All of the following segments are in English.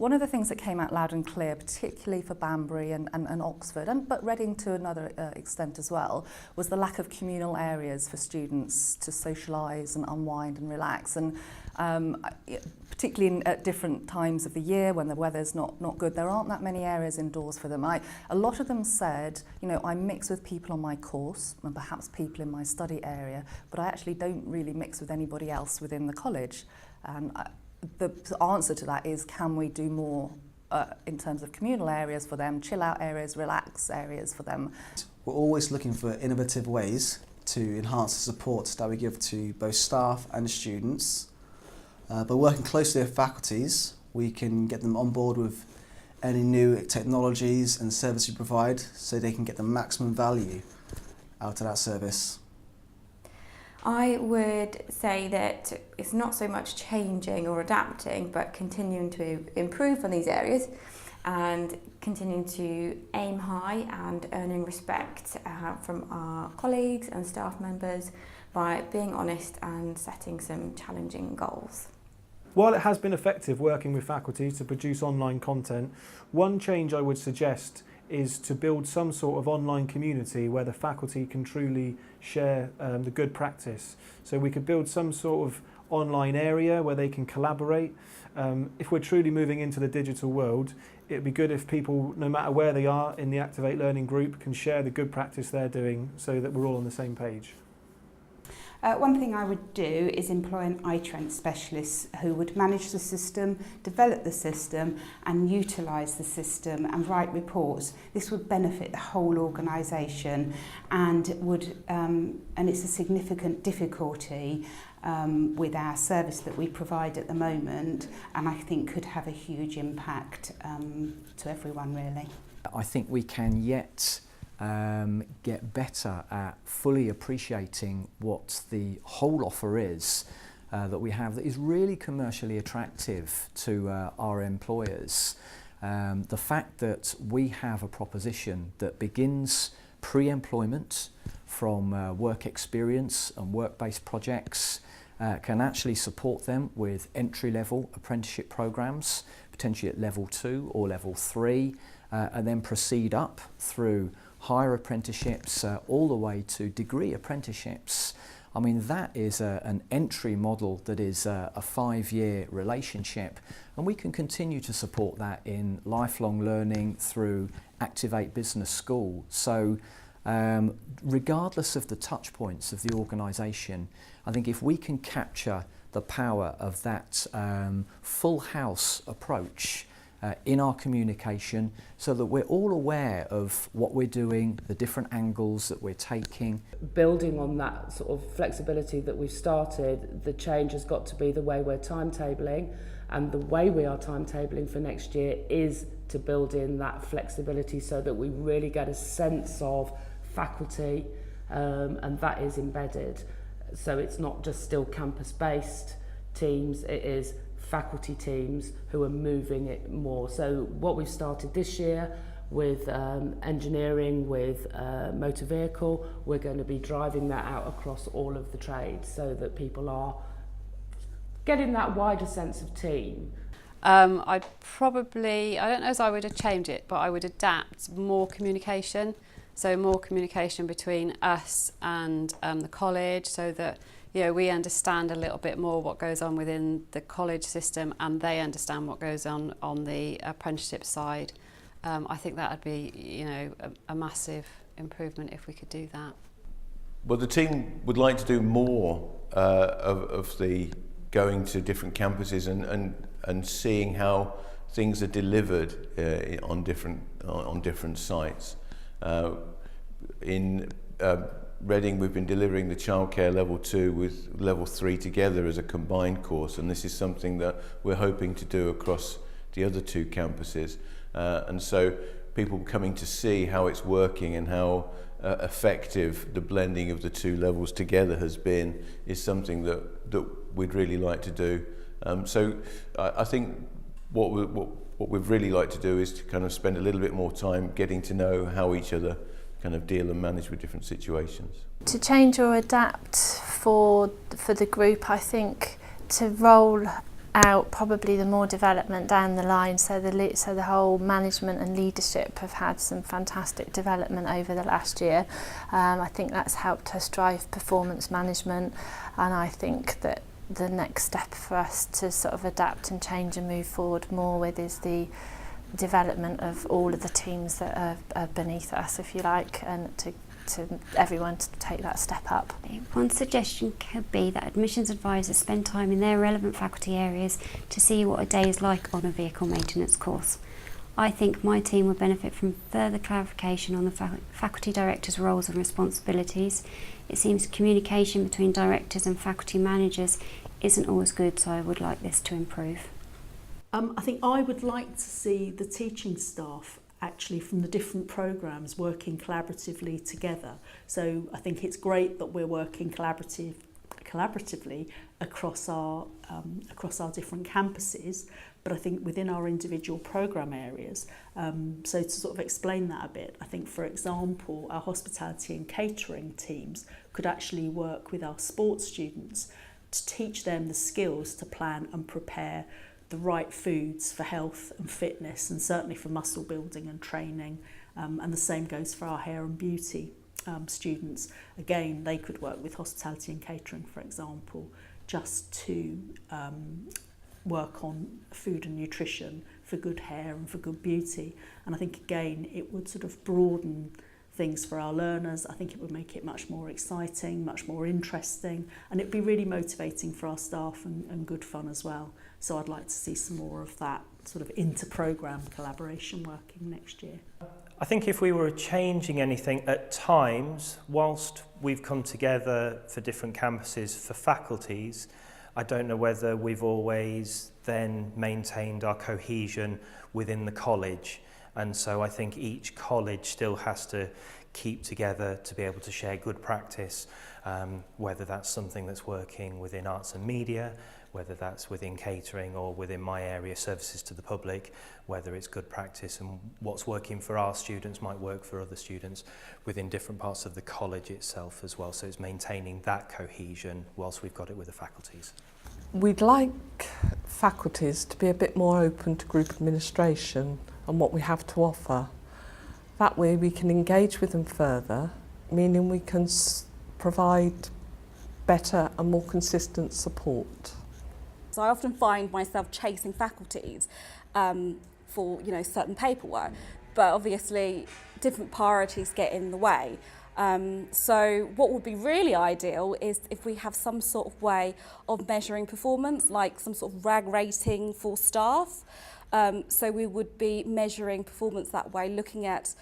One of the things that came out loud and clear, particularly for Banbury and Oxford, but Reading to another extent as well, was the lack of communal areas for students to socialise and unwind and relax. And particularly at different times of the year when the weather's not good, there aren't that many areas indoors for them. A lot of them said, you know, I mix with people on my course and perhaps people in my study area, but I actually don't really mix with anybody else within the college. And the answer to that is, can we do more in terms of communal areas for them, chill out areas, relax areas for them? We're always looking for innovative ways to enhance the support that we give to both staff and students. By working closely with faculties, we can get them on board with any new technologies and services we provide so they can get the maximum value out of that service. I would say that it's not so much changing or adapting, but continuing to improve on these areas and continuing to aim high and earning respect from our colleagues and staff members by being honest and setting some challenging goals. While it has been effective working with faculty to produce online content, one change I would suggest is to build some sort of online community where the faculty can truly share the good practice. So we could build some sort of online area where they can collaborate. If we're truly moving into the digital world, it'd be good if people, no matter where they are in the Activate Learning group, can share the good practice they're doing so that we're all on the same page. One thing I would do is employ an iTrent specialist who would manage the system, develop the system and utilise the system and write reports. This would benefit the whole organisation and it's a significant difficulty with our service that we provide at the moment, and I think could have a huge impact to everyone really. I think we can yet get better at fully appreciating what the whole offer is that we have that is really commercially attractive to our employers. The fact that we have a proposition that begins pre-employment from work experience and work-based projects can actually support them with entry-level apprenticeship programs, potentially at level 2 or level 3, and then proceed up through higher apprenticeships all the way to degree apprenticeships. I mean, that is an entry model that is a 5-year relationship, and we can continue to support that in lifelong learning through Activate Business School. So regardless of the touch points of the organisation, I think if we can capture the power of that full house approach in our communication so that we're all aware of what we're doing, the different angles that we're taking. Building on that sort of flexibility that we've started, the change has got to be the way we're timetabling, and the way we are timetabling for next year is to build in that flexibility so that we really get a sense of faculty and that is embedded. So it's not just still campus-based teams, it is faculty teams who are moving it more. So what we've started this year with engineering, with motor vehicle, we're going to be driving that out across all of the trades so that people are getting that wider sense of team. I don't know as I would have changed it, but I would adapt more communication. So more communication between us and the college so that we understand a little bit more what goes on within the college system and they understand what goes on the apprenticeship side. I think that would be a massive improvement if we could do that. Well, the team would like to do more of the going to different campuses and seeing how things are delivered on different sites. In Reading, we've been delivering the childcare level 2 with level 3 together as a combined course, and this is something that we're hoping to do across the other 2 campuses. And so people coming to see how it's working and how effective the blending of the 2 levels together has been is something that we'd really like to do. So I think what we'd really like to do is to kind of spend a little bit more time getting to know how each other kind of deal and manage with different situations. To change or adapt for the group, I think to roll out probably the more development down the line. So the whole management and leadership have had some fantastic development over the last year. I think that's helped us drive performance management, and I think that the next step for us to sort of adapt and change and move forward more with is the development of all of the teams that are beneath us, if you like, and to everyone to take that step up. One suggestion could be that admissions advisors spend time in their relevant faculty areas to see what a day is like on a vehicle maintenance course. I think my team would benefit from further clarification on the faculty directors' roles and responsibilities. It seems communication between directors and faculty managers isn't always good, so I would like this to improve. I think I would like to see the teaching staff actually from the different programmes working collaboratively together. So I think it's great that we're working collaboratively across our different campuses, but I think within our individual programme areas. So to sort of explain that a bit, I think, for example, our hospitality and catering teams could actually work with our sports students to teach them the skills to plan and prepare the right foods for health and fitness, and certainly for muscle building and training. And the same goes for our hair and beauty students. Again, they could work with hospitality and catering, for example, just to work on food and nutrition for good hair and for good beauty. And I think, again, it would sort of broaden things for our learners. I think it would make it much more exciting, much more interesting, and it'd be really motivating for our staff and good fun as well. So I'd like to see some more of that sort of inter-programme collaboration working next year. I think if we were changing anything at times, whilst we've come together for different campuses for faculties, I don't know whether we've always then maintained our cohesion within the college. And so I think each college still has to keep together to be able to share good practice, whether that's something that's working within arts and media, whether that's within catering or within my area, services to the public, whether it's good practice and what's working for our students might work for other students within different parts of the college itself as well. So it's maintaining that cohesion whilst we've got it with the faculties. We'd like faculties to be a bit more open to group administration and what we have to offer. That way we can engage with them further, meaning we can provide better and more consistent support. So I often find myself chasing faculties for certain paperwork, but obviously different priorities get in the way. So what would be really ideal is if we have some sort of way of measuring performance, like some sort of RAG rating for staff. So we would be measuring performance that way, looking at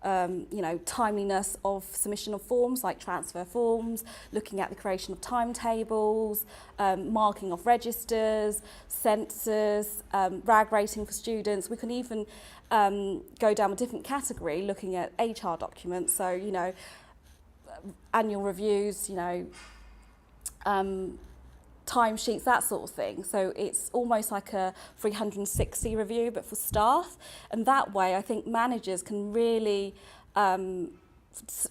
timeliness of submission of forms like transfer forms, looking at the creation of timetables, marking of registers, census, RAG rating for students. We can even go down a different category looking at HR documents, so annual reviews, timesheets, that sort of thing. So it's almost like a 360 review, but for staff. And that way, I think managers can really,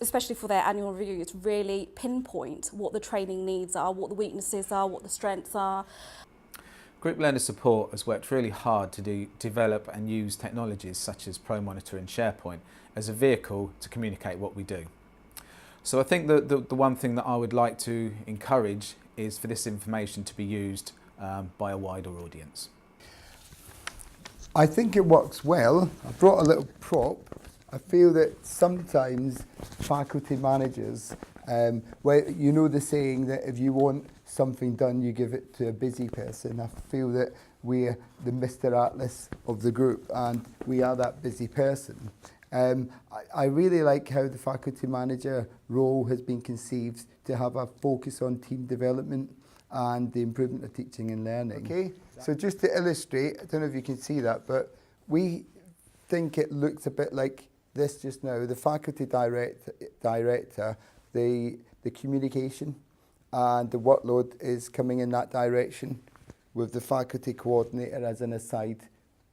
especially for their annual reviews, really pinpoint what the training needs are, what the weaknesses are, what the strengths are. Group Learner Support has worked really hard to develop and use technologies such as ProMonitor and SharePoint as a vehicle to communicate what we do. So I think that the one thing that I would like to encourage is for this information to be used by a wider audience. I think it works well. I brought a little prop. I feel that sometimes faculty managers, the saying that if you want something done, you give it to a busy person. I feel that we're the Mr. Atlas of the group, and we are that busy person. I really like how the faculty manager role has been conceived to have a focus on team development and the improvement of teaching and learning. Okay, so just to illustrate, I don't know if you can see that, but we think it looks a bit like this just now. The faculty director, the communication and the workload is coming in that direction, with the faculty coordinator as an aside,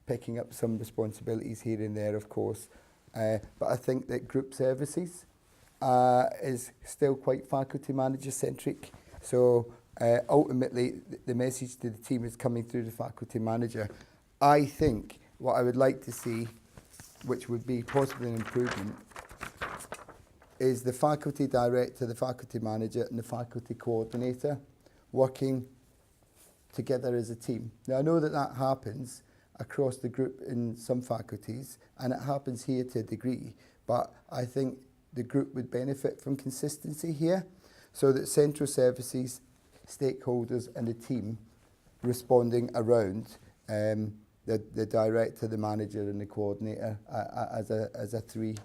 picking up some responsibilities here and there, of course. But I think that group services is still quite faculty manager centric. So ultimately the message to the team is coming through the faculty manager. I think what I would like to see, which would be possibly an improvement, is the faculty director, the faculty manager and the faculty coordinator working together as a team. Now I know that that happens across the group in some faculties and it happens here to a degree, but I think the group would benefit from consistency here so that central services, stakeholders and the team responding around the director, the manager and the coordinator as a three